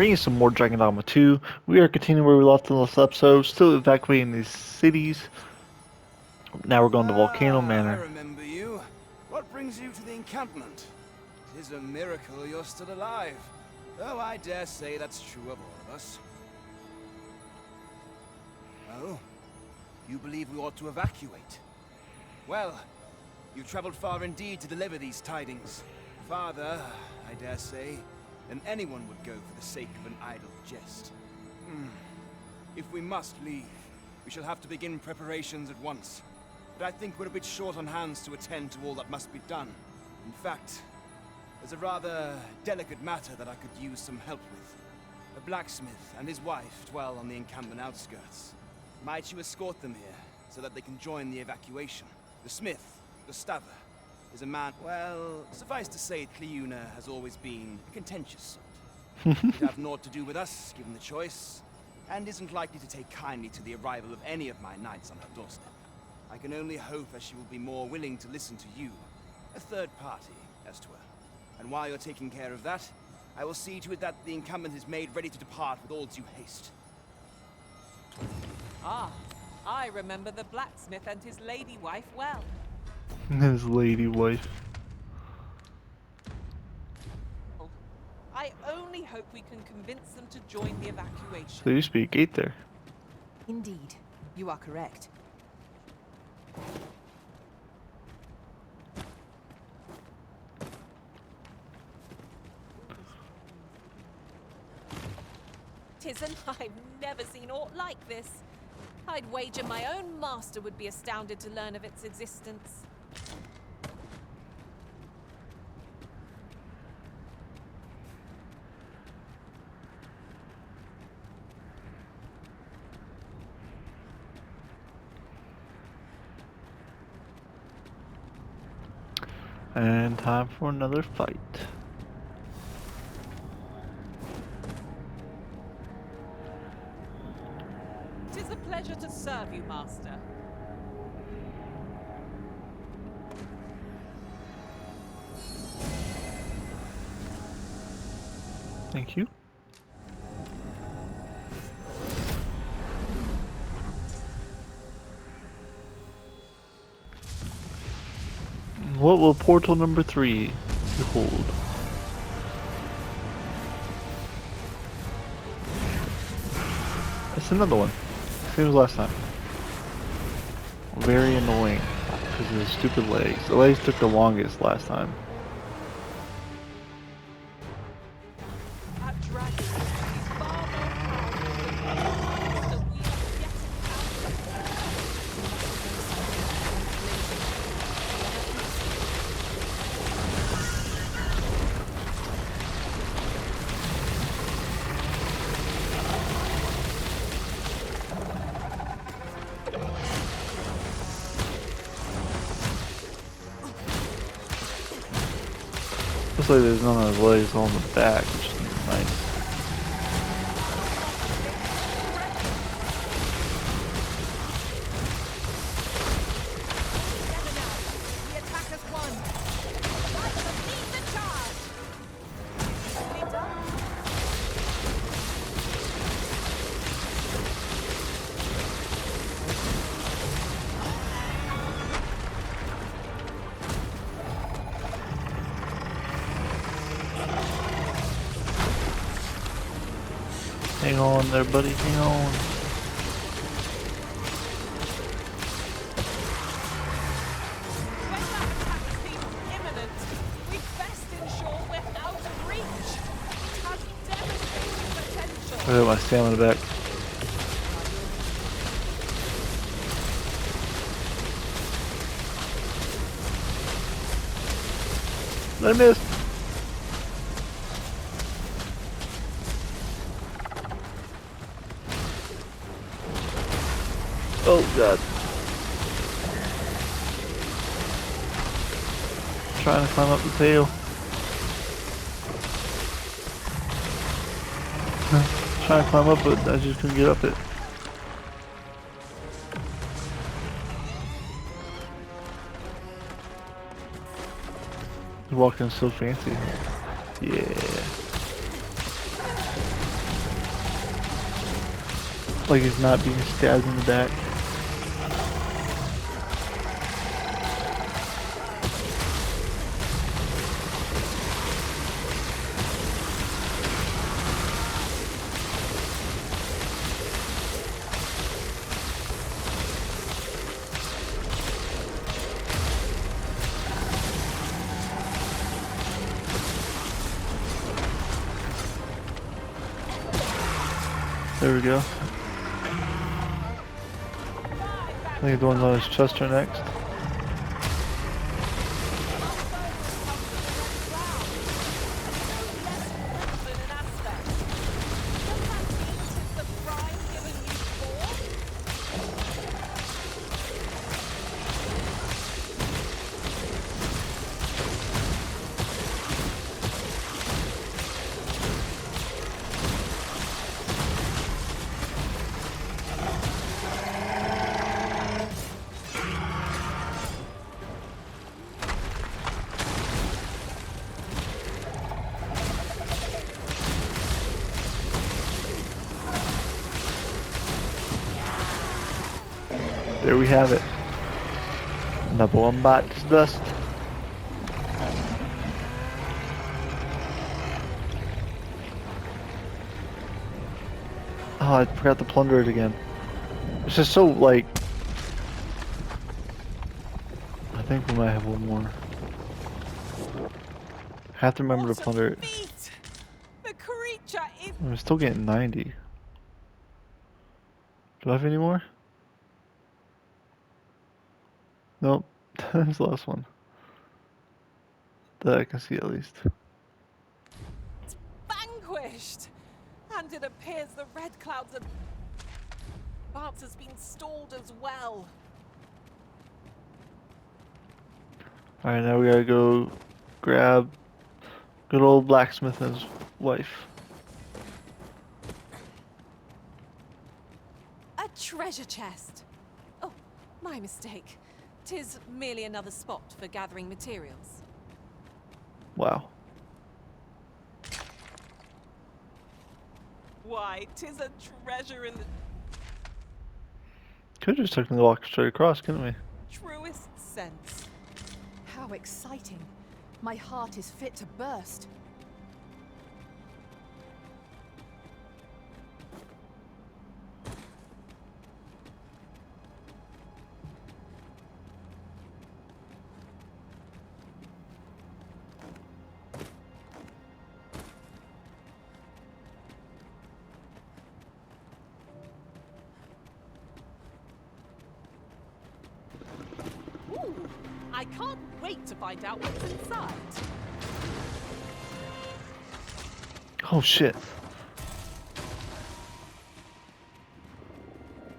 Bringing some more Dogma 2. We are continuing where we left in the last episode, still evacuating these cities. Now we're going to Volcano I Manor. remember you. What brings you to the encampment? It is a miracle you're still alive. Though I dare say that's true of all of us. Oh? You believe we ought to evacuate? Well, you've traveled far indeed to deliver these tidings. Farther, I dare say, than anyone would go for the sake of an idle jest. If we must leave, we shall have to begin preparations at once. But I think we're a bit short on hands to attend to all that must be done. In fact, there's a rather delicate matter that I could use some help with. A blacksmith and his wife dwell on the encampment outskirts. Might you escort them here, so that they can join the evacuation? The smith, Gustava, is a man, well, suffice to say, Cleuna has always been a contentious sort. He'd have naught to do with us, given the choice, and isn't likely to take kindly to the arrival of any of my knights on her doorstep. I can only hope that she will be more willing to listen to you, a third party, as 'twere. And while you're taking care of that, I will see to it that the encampment is made ready to depart with all due haste. Ah, I remember the blacksmith and his lady wife well. His lady wife. I only hope we can convince them to join the evacuation. There used to be a gate there. Indeed, you are correct. Tisn't, I've never seen aught like this. I'd wager my own master would be astounded to learn of its existence. And time for another fight. Tis a pleasure to serve you, master. Thank you. What will portal number 3 hold? It's another one. Same as last time. Very annoying because of the stupid legs. The legs took the longest last time. That dragon is far more powerful than the monster we are yet Looks like there's none of his legs on the back, which is nice. the attack has won. Like to lead the charge. Nicely done. Hang on there, buddy, hang on. When that attack seems imminent, we'd best ensure we're out of reach. It has devastating potential. I got my stamina back. I missed. Oh god. Trying to climb up the tail. Trying to climb up it, I just couldn't get up it. Walking so fancy. Yeah. Like he's not being stabbed in the back. There we go. I think the ones on his chest are next. There we have it. Number one bites dust. Oh, I forgot to plunder it again. It's just so, like... I think we might have one more. Have to remember to plunder it. Feet! The creature is I'm still getting 90. Do I have any more? Nope. That's the last one. That I can see at least. vanquished! And it appears the Red Cloud's advance has been stalled as well. Alright, now we gotta go grab good old blacksmith and his wife. A treasure chest. Oh, my mistake. 'Tis merely another spot for gathering materials. Wow. Why, 'tis a treasure in the Could just technically walk straight across, couldn't we? truest sense. How exciting. My heart is fit to burst. Ooh, I can't wait to find out what's inside. Oh shit.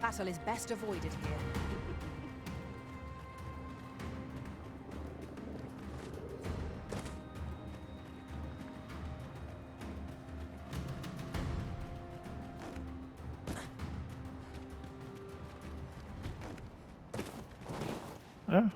Battle is best avoided here. Yeah.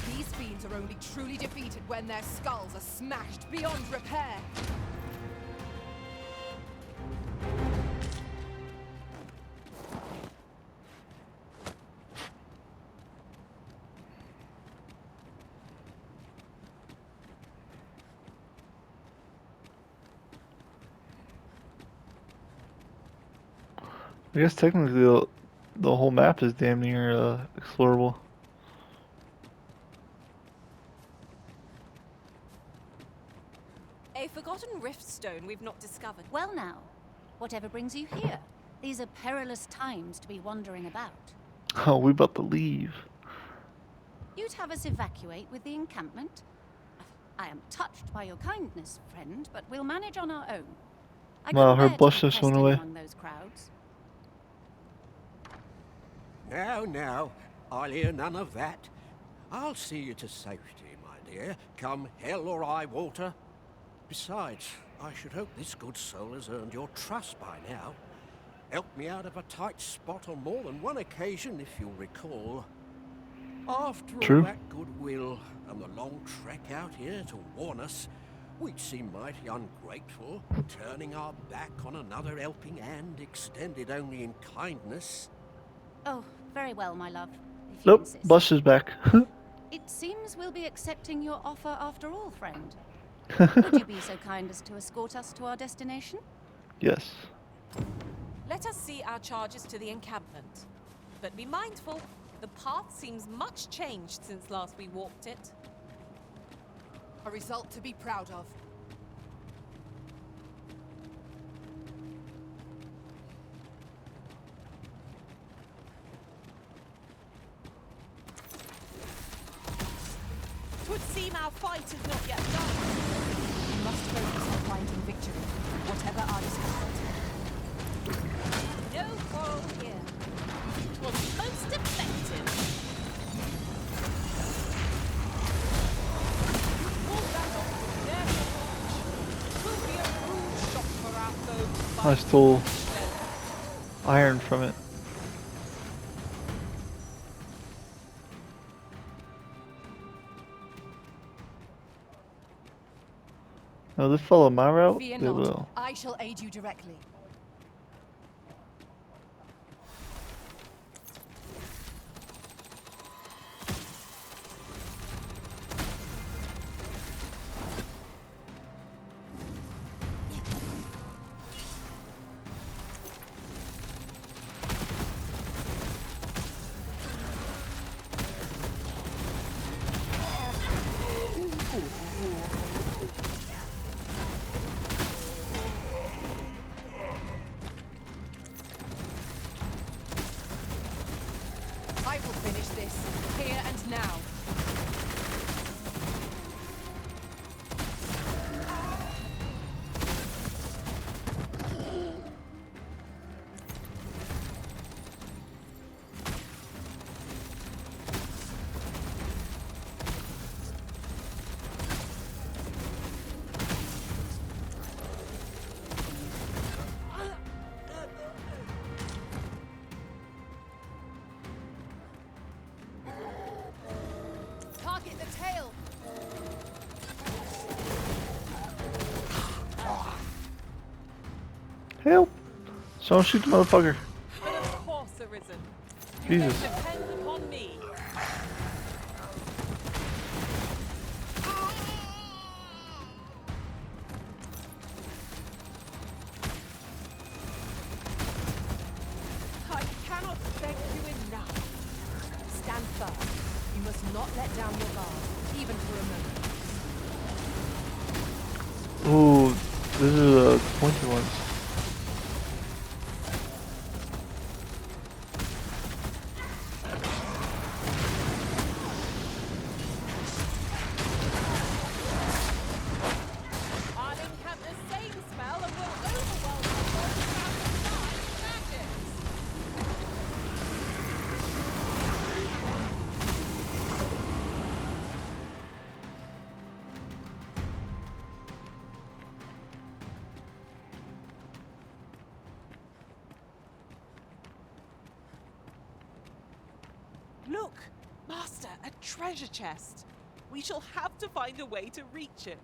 These fiends are only truly defeated when their skulls are smashed beyond repair. I guess technically the whole map is damn near explorable. A forgotten rift stone we've not discovered. Well now, whatever brings you here? These are perilous times to be wandering about. Oh, we about to leave. You'd have us evacuate with the encampment? I am touched by your kindness, friend, but we'll manage on our own. I Wow, couldn't her bear to blush be just went pestered away. among those crowds. Now, I'll hear none of that. I'll see you to safety, my dear, come hell or high water. Besides, I should hope this good soul has earned your trust by now. Helped me out of a tight spot on more than one occasion, if you'll recall. After True. all that goodwill and the long trek out here to warn us, we'd seem mighty ungrateful, turning our back on another helping hand extended only in kindness. Oh, very well, my love, if you Nope, insist. blush is back. It seems we'll be accepting your offer after all, friend. Would you be so kind as to escort us to our destination? Yes. Let us see our charges to the encampment. But be mindful, the path seems much changed since last we walked it. A result to be proud of. Twould seem our fight is not yet done. We must focus on finding victory, whatever our discomfort. No quarrel here. Was most effective. Pull that off with their march. Will be a rude shock for our foes. I stole iron from it. No, they follow my route? Fear They not, will. I shall aid you directly. I will finish this, here and now. Target the tail. Help! Someone shoot the motherfucker. But of course, Arisen. Jesus. Depend upon me. I cannot thank you enough. Stand firm. You must not let down your guard, even for a moment. Ooh, this is a pointy one. I'll encamp the same spell and will overwhelm the world with magic. Look, Master, a treasure chest. We shall have to find a way to reach it.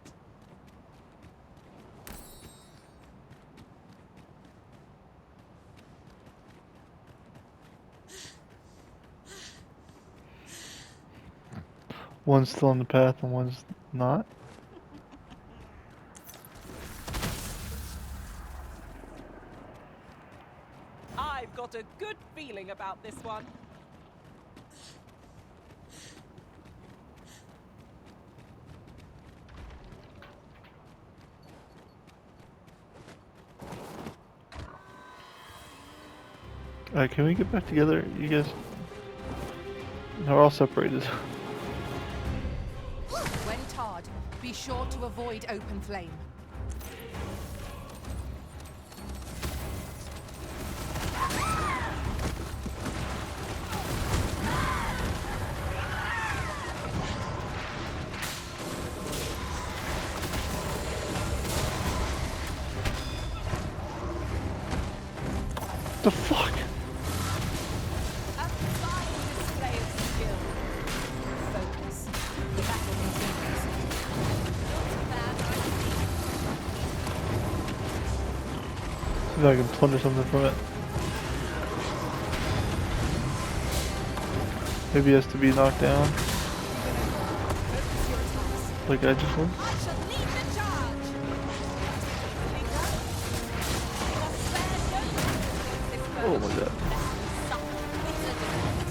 One's still on the path and one's not. I've got a good feeling about this one. Alright, can we get back together? You guys... No, we're all separated. When hard. Be sure to avoid open flame. The fuck? A fine display of skill. Focus. The battle continues. Not bad idea. See if I can plunder something from it. Maybe he has to be knocked down. Like I just was. I shall lead the charge. Leader, you must spare no time against this foe. Oh my god. Lest we suffer bitter defeat.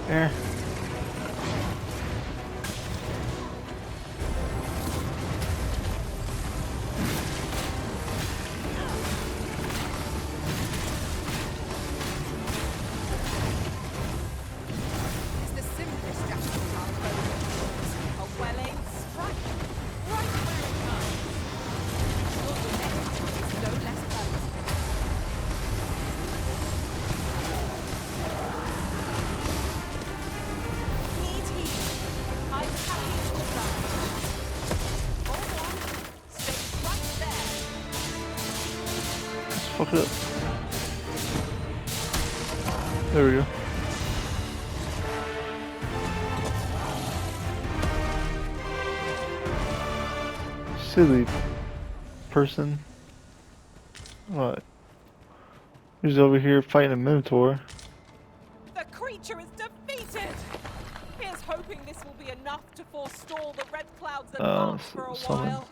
There. It's the simplest strategy of our foe. A well-aimed strike. Right where it comes. Ensure the next attack is no less purposeful. Need heed. I'm happy to run. Hold on. Stay right there. Fuck it up. There we go. Silly person. What? He's over here fighting a minotaur. The creature is defeated. Here's hoping this will be enough to forestall the Red Cloud's advance for a summon. while.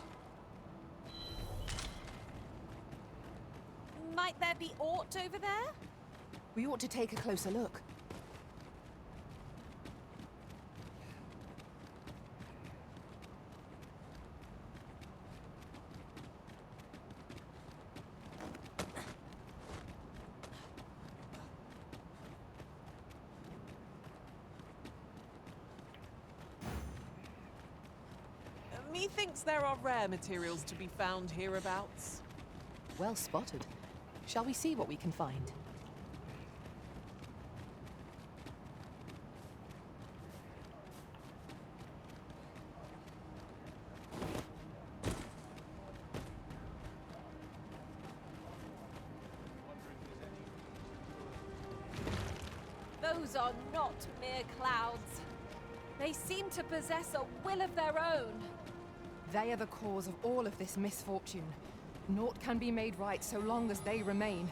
Might there be aught over there? We ought to take a closer look. Methinks there are rare materials to be found hereabouts. Well spotted. Shall we see what we can find? Those are not mere clouds. They seem to possess a will of their own. They are the cause of all of this misfortune. Naught can be made right so long as they remain.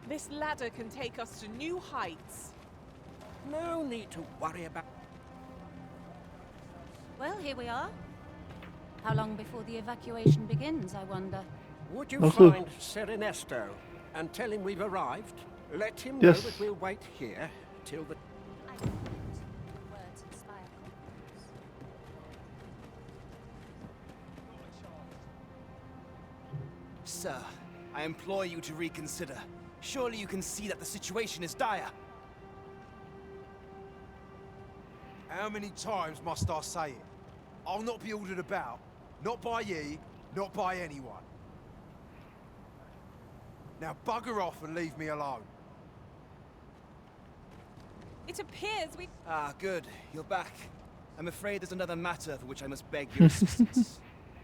This ladder can take us to new heights. No need to worry about... Well, here we are. How long before the evacuation begins, I wonder? Would you No clue. find Ser Ernesto and tell him we've arrived? Let him Yes. know that we'll wait here till the... I don't want words inspire confidence. Sir, I implore you to reconsider. Surely you can see that the situation is dire. How many times must I say it? I'll not be ordered about. Not by ye, not by anyone. Now bugger off and leave me alone. It appears we... Ah, good. You're back. I'm afraid there's another matter for which I must beg your assistance.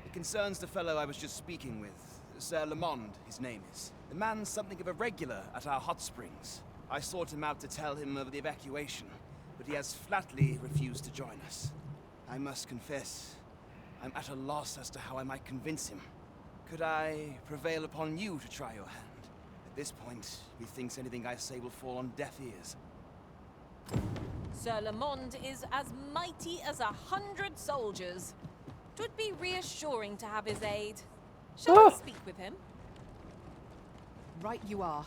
It concerns the fellow I was just speaking with. Sir Lamond, his name is. The man's something of a regular at our hot springs. I sought him out to tell him of the evacuation, but he has flatly refused to join us. I must confess, I'm at a loss as to how I might convince him. Could I prevail upon you to try your hand? At this point, methinks anything I say will fall on deaf ears. Sir Lamond is as mighty as 100 soldiers. 'Twould be reassuring to have his aid. Shall I speak with him? Right you are.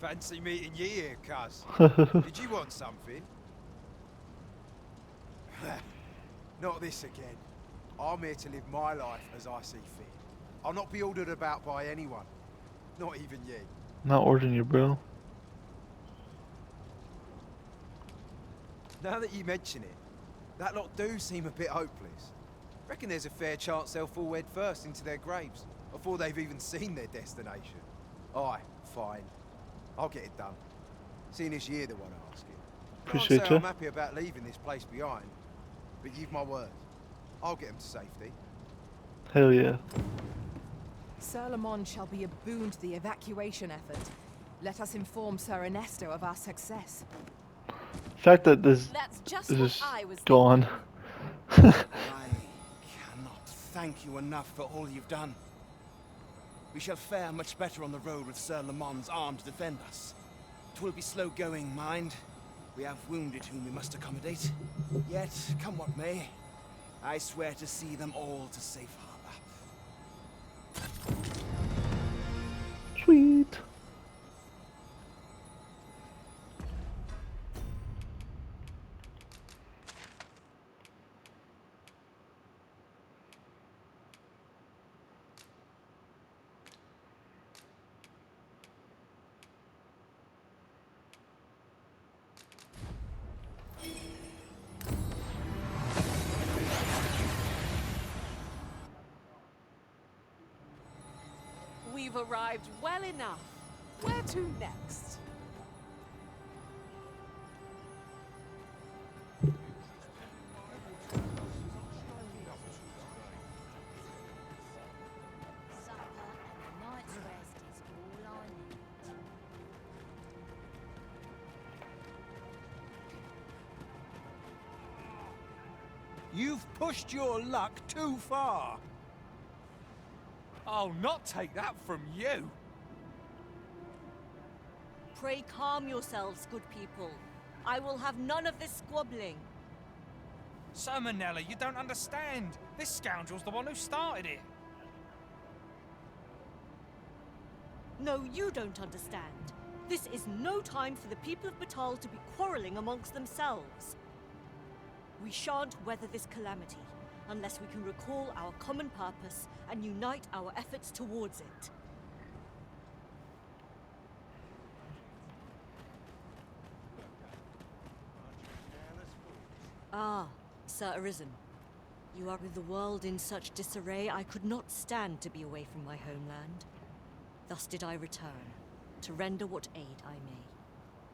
Fancy meeting you here, cuz. Did you want something? Not this again. I'm here to live my life as I see fit. I'll not be ordered about by anyone. Not even you. Not ordering you, bro. Now that you mention it, that lot do seem a bit hopeless. Reckon there's a fair chance they'll fall head first into their graves before they've even seen their destination. Aye, fine. I'll get it done. Seeing as you're the one asking. Appreciate Can't say ya. I'm happy about leaving this place behind, but you've my word. I'll get them to safety. Hell yeah. Sir Lamont shall be a boon to the evacuation effort. Let us inform Sir Ernesto of our success. The fact that this That's just is what just I was gone. I cannot thank you enough for all you've done. We shall fare much better on the road with Sir Lamont's arm to defend us. 'Twill be slow going, mind. We have wounded whom we must accommodate. Yet, come what may, I swear to see them all to safe harbor. Sweet. We've arrived well enough. Where to next? Supper and a night's rest is all I need. You've pushed your luck too far. I'll not take that from you. Pray calm yourselves, good people. I will have none of this squabbling. Sir Manella, you don't understand. This scoundrel's the one who started it. No, you don't understand. This is no time for the people of Batal to be quarreling amongst themselves. We shan't weather this calamity unless we can recall our common purpose and unite our efforts towards it. Ah, Sir Arisen. You are with the world in such disarray I could not stand to be away from my homeland. Thus did I return, to render what aid I may.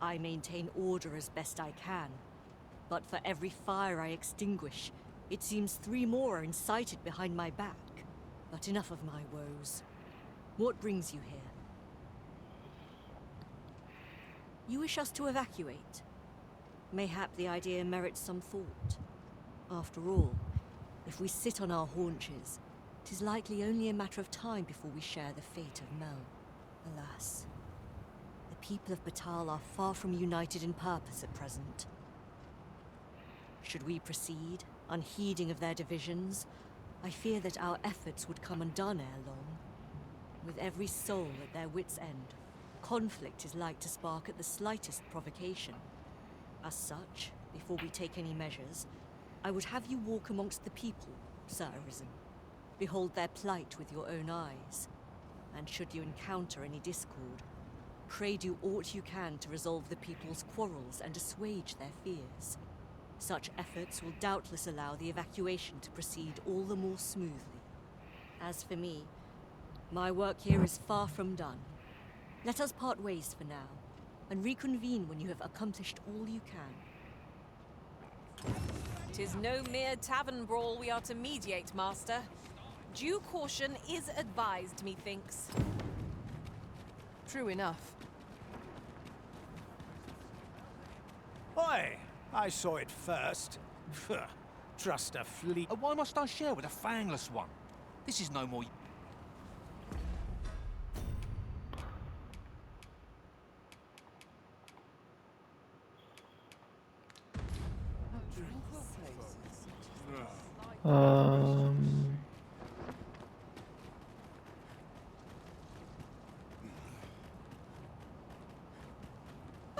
I maintain order as best I can, but for every fire I extinguish, it seems 3 more are incited behind my back. But enough of my woes. What brings you here? You wish us to evacuate? Mayhap the idea merits some thought. After all, if we sit on our haunches, 'tis likely only a matter of time before we share the fate of Mel. Alas, the people of Batal are far from united in purpose at present. Should we proceed, unheeding of their divisions, I fear that our efforts would come undone ere long. With every soul at their wits' end, conflict is like to spark at the slightest provocation. As such, before we take any measures, I would have you walk amongst the people, Sir Arisen. Behold their plight with your own eyes. And should you encounter any discord, pray do aught you can to resolve the people's quarrels and assuage their fears. Such efforts will doubtless allow the evacuation to proceed all the more smoothly. As for me, my work here is far from done. Let us part ways for now, and reconvene when you have accomplished all you can. 'Tis no mere tavern brawl we are to mediate, Master. Due caution is advised, methinks. True enough. Oi! I saw it first. Trust a flea. Why must I share with a fangless one? This is no more... Um,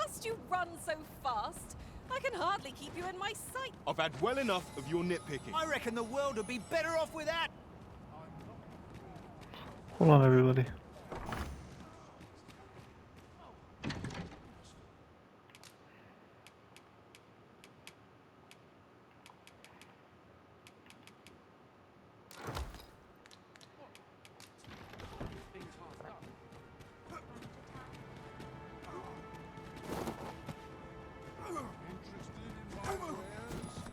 must you run so fast? I can hardly keep you in my sight. I've had well enough of your nitpicking. I reckon the world would be better off with that. Hold on, everybody.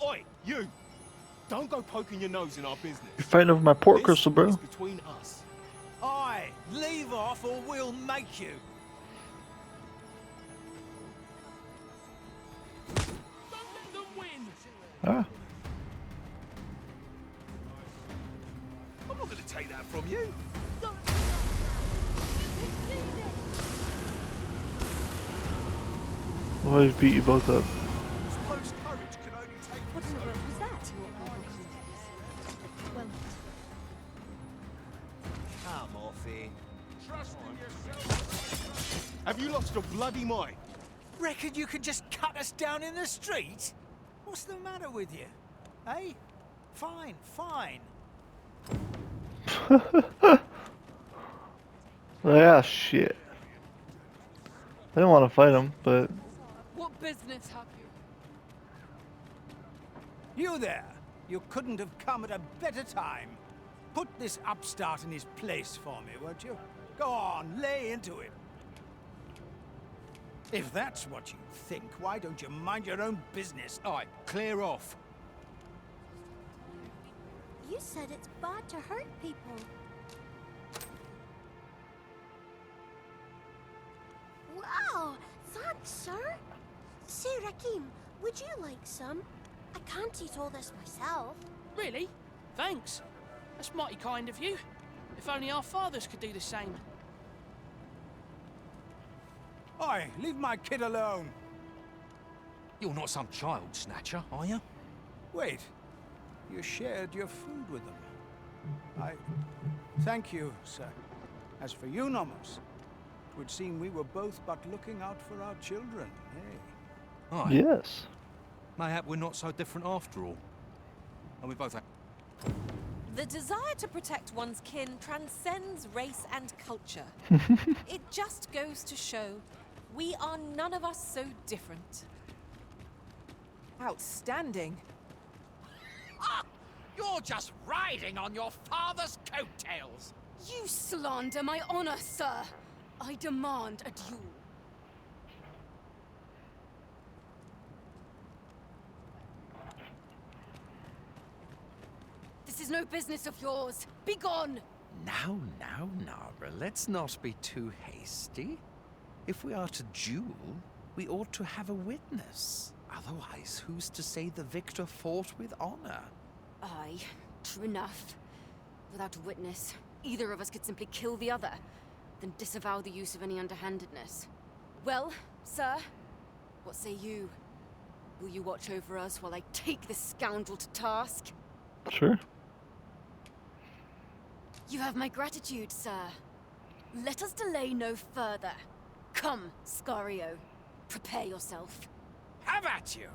Oi, you! Don't go poking your nose in our business. You're fighting over my port This crystal, bro. is between us. Aye, leave off or we'll make you. Ah. I'm not going to take that from you. I'll always beat you both up. Suppose courage can only take What in the world was that? Well, Come off it. Have you lost your bloody mind? Reckon you can just cut us down in the street? What's the matter with you? Eh? Fine, fine. Yeah, shit. I didn't want to fight him, but What business have you? You there. You couldn't have come at a better time. Put this upstart in his place for me, won't you? Go on, lay into him. If that's what you think, why don't you mind your own business? Aye, clear off. You said it's bad to hurt people. Wow, thanks, sir. Say, Rakim, would you like some? I can't eat all this myself. Really? Thanks. That's mighty kind of you. If only our fathers could do the same. Oi, leave my kid alone. You're not some child snatcher, are you? Wait, you shared your food with them. I thank you, sir. As for you, Nomos, it would seem we were both but looking out for our children, eh? Aye. yes. Mayhap we're not so different after all. And we both have... The desire to protect one's kin transcends race and culture. It just goes to show we are none of us so different. Outstanding. You're just riding on your father's coattails. You slander my honor, sir. I demand a duel. This is no business of yours. Be gone! Now, Nara, let's not be too hasty. If we are to duel, we ought to have a witness. Otherwise, who's to say the victor fought with honor? Aye, true enough. Without a witness, either of us could simply kill the other, then disavow the use of any underhandedness. Well, sir, what say you? Will you watch over us while I take this scoundrel to task? Sure. You have my gratitude, sir. Let us delay no further. Come, Scario. Prepare yourself. Have at you!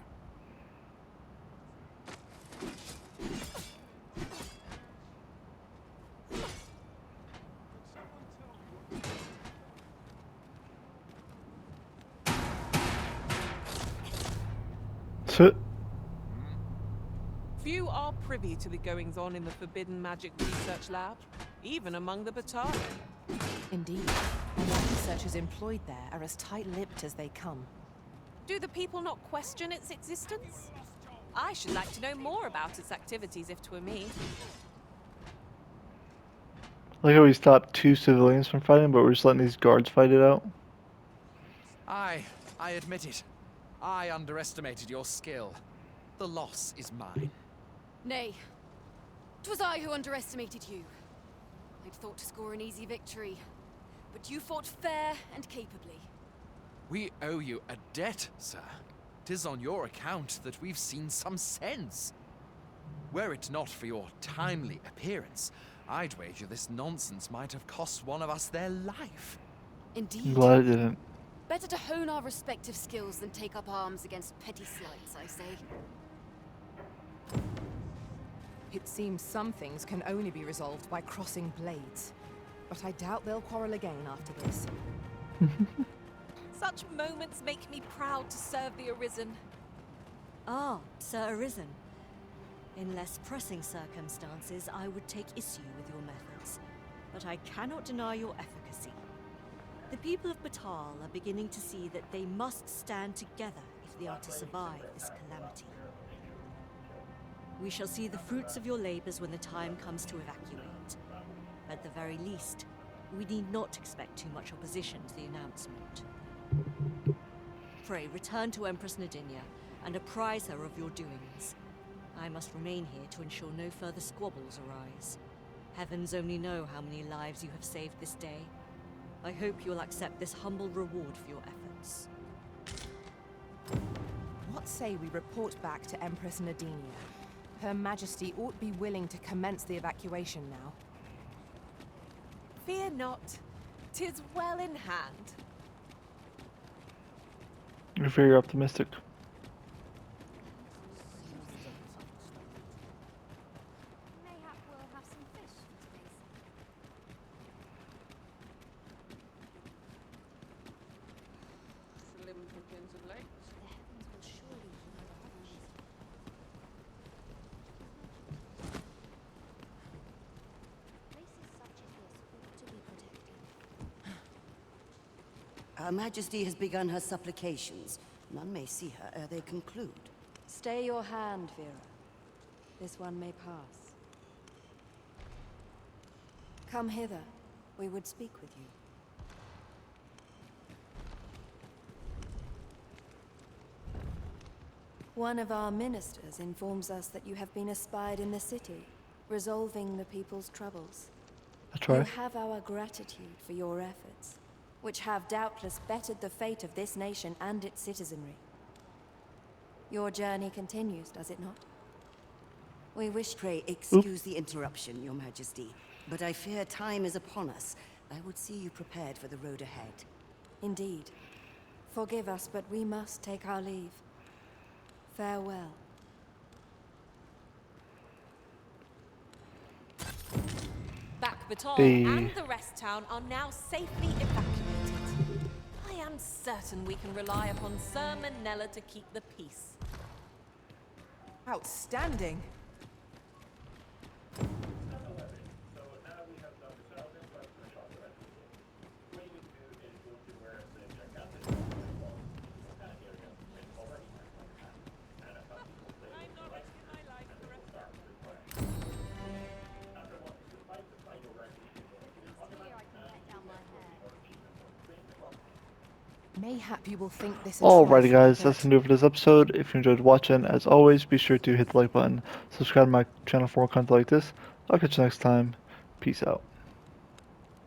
So, Few are privy to the goings-on in the Forbidden Magic Research Lab, even among the Batari. Indeed. And the researchers employed there are as tight-lipped as they come. Do the people not question its existence? I should like to know more about its activities if 'twere me. like how we stopped 2 civilians from fighting, but we're just letting these guards fight it out. I admit it. I underestimated your skill. The loss is mine. Nay, 'twas I who underestimated you. I'd thought to score an easy victory, but you fought fair and capably. We owe you a debt, sir. 'Tis on your account that we've seen some sense. Were it not for your timely appearance, I'd wager this nonsense might have cost one of us their life. I'm Indeed. glad it didn't. Better to hone our respective skills than take up arms against petty slights, I say. It seems some things can only be resolved by crossing blades. But I doubt they'll quarrel again after this. Such moments make me proud to serve the Arisen. Ah, Sir Arisen. In less pressing circumstances, I would take issue with your methods, but I cannot deny your efficacy. The people of Batal are beginning to see that they must stand together if they are to survive this calamity. We shall see the fruits of your labors when the time comes to evacuate. At the very least, we need not expect too much opposition to the announcement. Pray, return to Empress Nadinia and apprise her of your doings. I must remain here to ensure no further squabbles arise. Heavens only know how many lives you have saved this day. I hope you'll accept this humble reward for your efforts. What say we report back to Empress Nadinia? Her Majesty ought be willing to commence the evacuation now. Fear not, 'tis well in hand. You're very optimistic. Mayhap we'll have some fish for today's supper. Slim pickings of legs. The heavens will surely heal our wounds. Places such as this ought to be protected. Her Majesty has begun her supplications. None may see her ere they conclude. Stay your hand, Vera. This one may pass. Come hither. We would speak with you. One of our ministers informs us that you have been espied in the city, resolving the people's troubles. That's You right. have our gratitude for your efforts, which have doubtless bettered the fate of this nation and its citizenry. Your journey continues, does it not? We wish. Pray excuse the interruption, Your Majesty, but I fear time is upon us. I would see you prepared for the road ahead. Indeed. Forgive us, but we must take our leave. Farewell. Back Batal Hey. and the rest town are now safely evacuated. I am certain we can rely upon Sir Manella to keep the peace. Outstanding. Mayhap you will think this a Alrighty trifle, guys, but that's the end of this episode. If you enjoyed watching, as always, be sure to hit the like button, subscribe to my channel for more content like this. I'll catch you next time. Peace out.